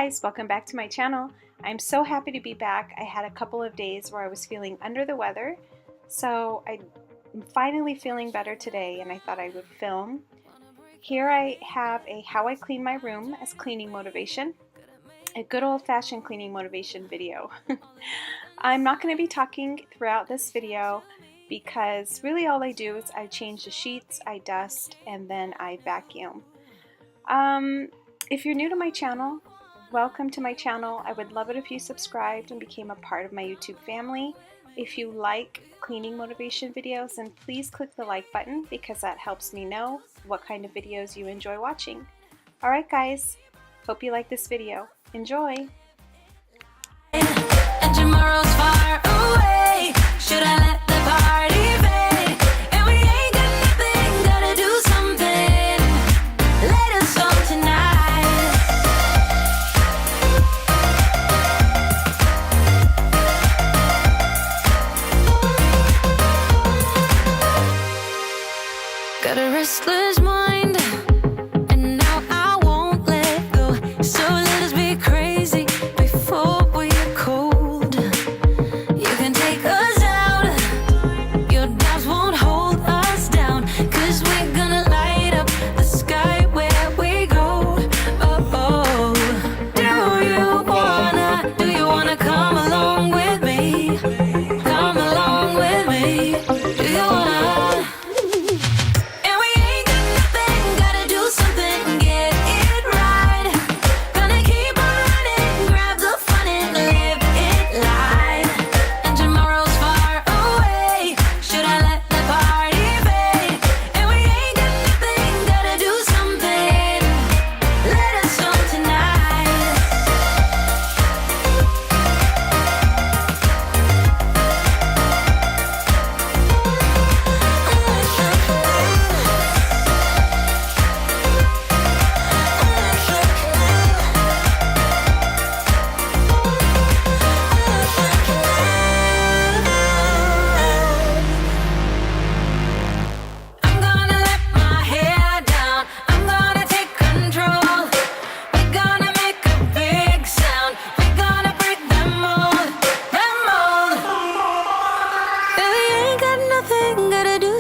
guys, welcome back to my channel. I'm so happy to be back. I had a couple of days where I was feeling under the weather, so I'm finally feeling better today and I thought I would film. Here I have a how I clean my room as cleaning motivation, a good old-fashioned cleaning motivation video. I'm not going to be talking throughout this video because really all I do is I change the sheets, I dust, and then I vacuum. If you're new to my channel, welcome to my channel. I would love it if you subscribed and became a part of my YouTube family. If you like cleaning motivation videos, then please click the like button because that helps me know what kind of videos you enjoy watching. Alright guys, hope you like this video. Enjoy! And tomorrow's far away. Should I let the party fade? And we ain't got nothing, gotta do something. Let us on tonight. Got a restless mind, and now I won't let go. So let us be crazy before we are cold. You can take us out, your doubts won't hold us down, 'cause we're gonna light up the sky where we go. Oh, oh. Do you wanna come along with me? Come along with me. Do you wanna?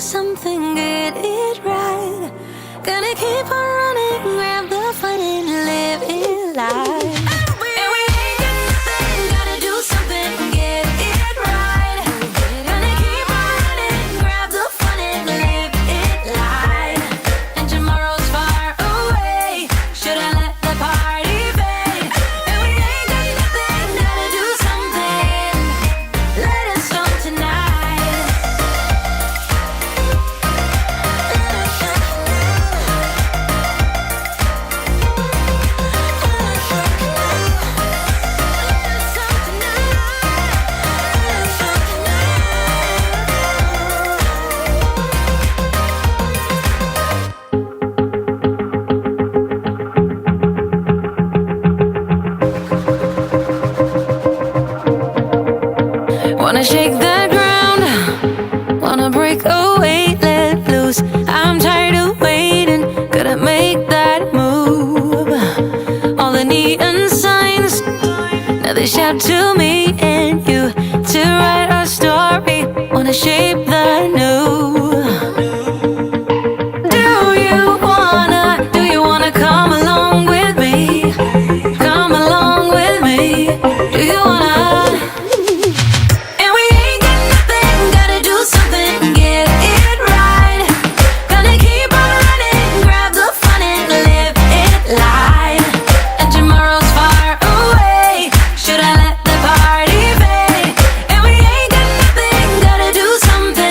Something, get it right. Gonna keep on running, grab the fun and live it life. And we ain't got nothing, gotta do something, get it right. Gonna keep on running, grab the fun and live it life. And tomorrow's far away. Should I let the party fade? And we ain't got nothing, gotta do something. Let us on tonight. Wanna shake the ground, wanna break away, let loose. I'm tired of waiting, gotta make that move. All the neon signs, now they shout to me and you to write our story, wanna shape the new. Do you wanna come along with me? Come along with me. Do you wanna? Something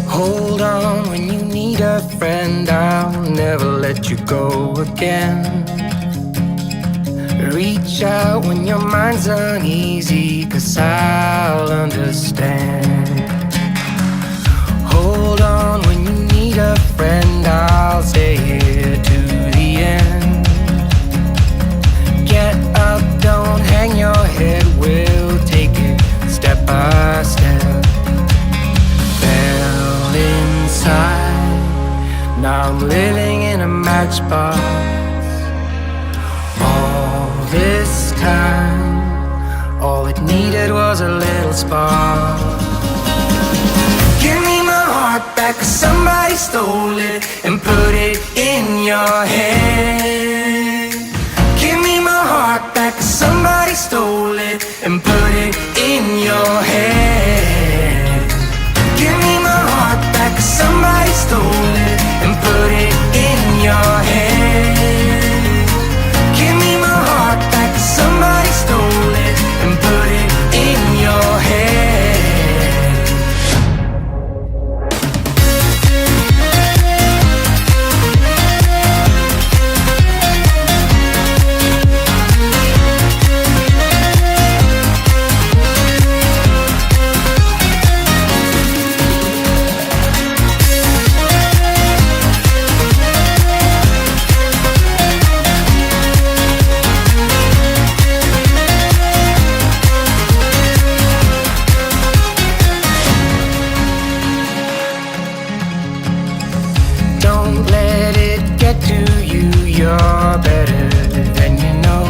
Hold on when you need a friend, I'll never let you go again. Reach out when your mind's uneasy, 'cause I'll understand. Hold on when you need a friend, I'll stay here to the end. Get up, don't hang your head, we'll take it step by step. Fell inside, now I'm living in a matchbox. All this time, all it needed was a little spark. Give me my heart back, 'cause somebody stole it and put it in your head. Give me my heart back, 'cause somebody stole it and put it in your head. Give me my heart back, 'cause somebody stole it and put it in your head. Give me my heart back, 'cause somebody stole it and put it in your head. Don't let it get to you, you're better than you know.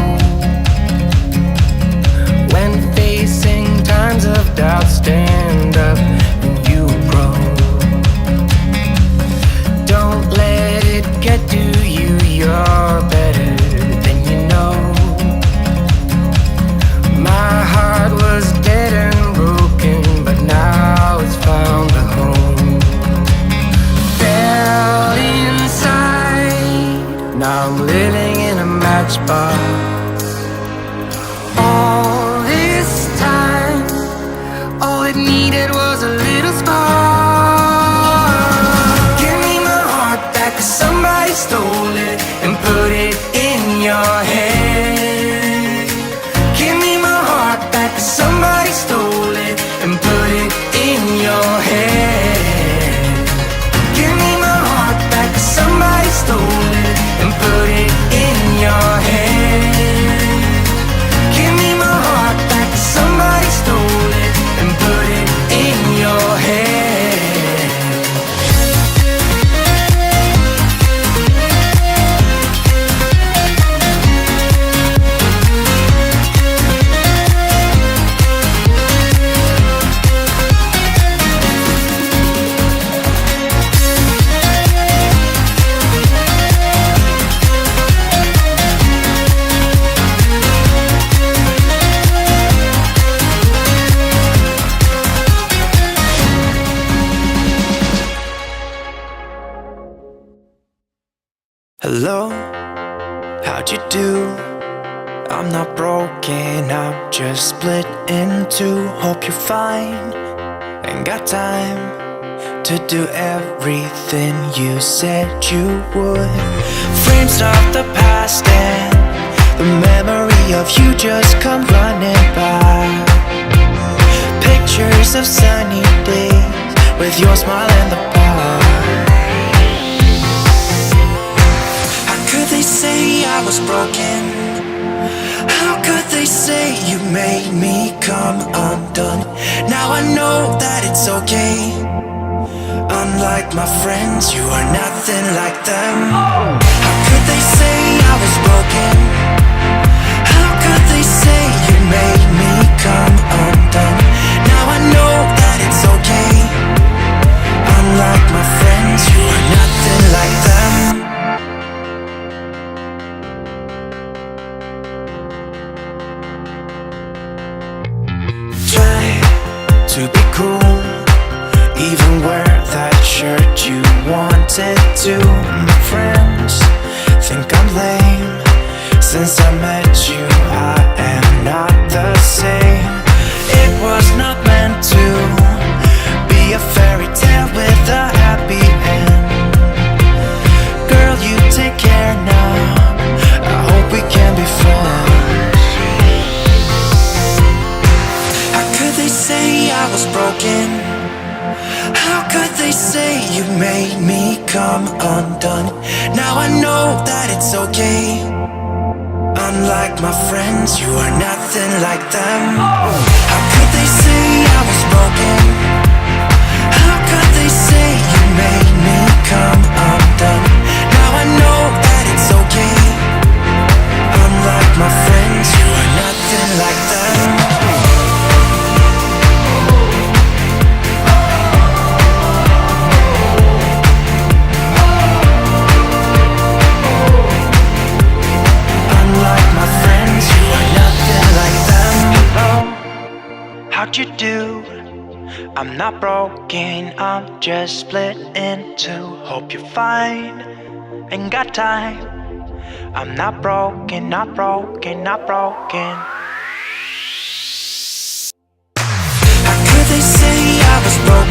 When facing times of doubt, stand up and you grow. Don't let it get to you, you're better than you know. My heart was dead and broken, but now it's found a home. Fell inside, now I'm living in a matchbox. All this time, all it needed was a little spark. Give me my heart back, 'cause somebody stole it and put it in your head. Give me my heart back, 'cause somebody stole it and put it in your head. Give me my heart back, 'cause somebody stole it and put it in your head. Give me my heart back, 'cause somebody stole it and put it in your head. Hello, how'd you do? I'm not broken, I'm just split in two. Hope you're fine, ain't got time to do everything you said you would. Frames of the past and the memory of you just come running by. Pictures of sunny days with your smile in the bar. Could they say I was broken? How could they say you made me come undone? Now I know that it's okay. Unlike my friends, you are nothing like them. How could they say I was broken? How could they say you made me come undone? Now I know that it's okay. Unlike my friends, you are nothing like them. To be cool, even wear that shirt you wanted to. My friends think I'm lame. Since I met you, I am not the same. It was not meant to be a fairy tale. I was broken? How could they say you made me come undone? Now I know that it's okay. Unlike my friends, you are nothing like them. How could they say I was broken? How could they say you made me come undone? Now I know that it's okay. Unlike my friends, you are nothing like them. Unlike my friends, you are nothing like them. Hello, how'd you do? I'm not broken, I'm just split in two. Hope you're fine, ain't got time. I'm not broken, not broken, not broken. How could they say I was broken?